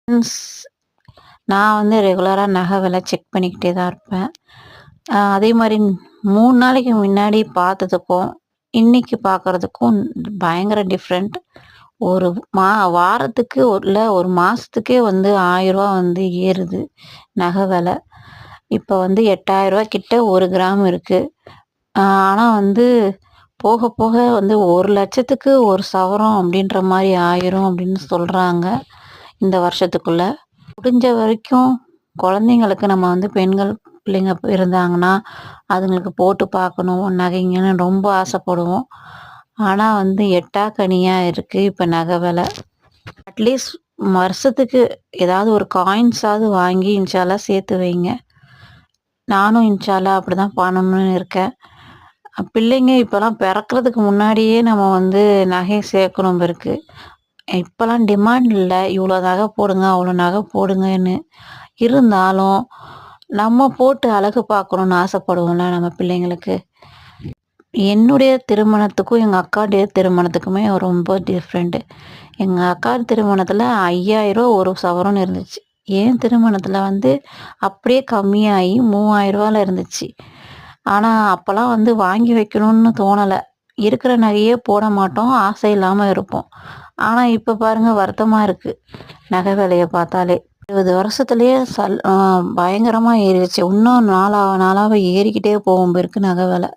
ஸ் நான் வந்து ரெகுலரா நகை விலை செக் பண்ணிக்கிட்டே தான் இருப்பேன். அதே மாரி 3 நாளைக்கு முன்னாடி பார்த்ததுக்கும், இன்னைக்கு பார்க்கறதுக்கும் பயங்கர டிஃப்ரெண்ட். ஒரு மா வாரத்துக்கு இல்ல ஒரு மாசத்துக்கே வந்து ரூ. 1000 வந்து ஏறுது நகை விலை. இப்ப வந்து ரூ. 8000 கிட்ட 1 கிராம் இருக்கு. ஆனா வந்து போக போக வந்து 1,00,000க்கு 1 சவரம் அப்படின்ற மாரி ஆயிரும் அப்படின்னு சொல்றாங்க, இந்த வருஷத்துக்குள்ள. முடிஞ்ச வரைக்கும் குழந்தைங்களுக்கு நம்ம வந்து பெண்கள் பிள்ளைங்க இருந்தாங்கன்னா, அதுங்களுக்கு போட்டு பார்க்கணும் நகைங்கன்னு ரொம்ப ஆசைப்படுவோம். ஆனா வந்து எட்டாக்கனியா இருக்கு இப்ப நகை விலை. அட்லீஸ்ட் வருஷத்துக்கு ஏதாவது ஒரு காயின்ஸாவது வாங்கி இன்ஷா சேர்த்து வைங்க. நானும் இன்ஷா அப்படிதான் பண்ணணும்னு இருக்கேன். பிள்ளைங்க இப்போலாம் பிறக்கிறதுக்கு முன்னாடியே நம்ம வந்து நகை சேர்க்கணும் இருக்கு. இப்போலாம் டிமாண்ட் இல்ல. இவ்வளோ நகை போடுங்க, அவ்வளோ நகை போடுங்கன்னு. இருந்தாலும் நம்ம போட்டு அழகு பார்க்கணும்னு ஆசைப்படுவோம்ல நம்ம பிள்ளைங்களுக்கு. என்னுடைய திருமணத்துக்கும் எங்கள் அக்காவுடைய திருமணத்துக்குமே ரொம்ப டிஃப்ரெண்ட்டு. எங்கள் அக்கா திருமணத்தில் ரூ. 5000 ஒரு சவரன் இருந்துச்சு. என் திருமணத்தில் வந்து அப்படியே கம்மியாகி ரூ. 3000ல இருந்துச்சு. ஆனால் அப்போல்லாம் வந்து வாங்கி வைக்கணும்னு தோணலை. இருக்கிற நகையே போட மாட்டோம். ஆசை இல்லாமல் இருப்போம். ஆனால் இப்போ பாருங்க வருத்தமாக இருக்குது நகை விலையை பார்த்தாலே. 20 வருஷத்துலேயே பயங்கரமாக ஏறிடுச்சு. இன்னும் நாளாக நாளாக ஏறிக்கிட்டே போகும் இருக்கு நகை விலை.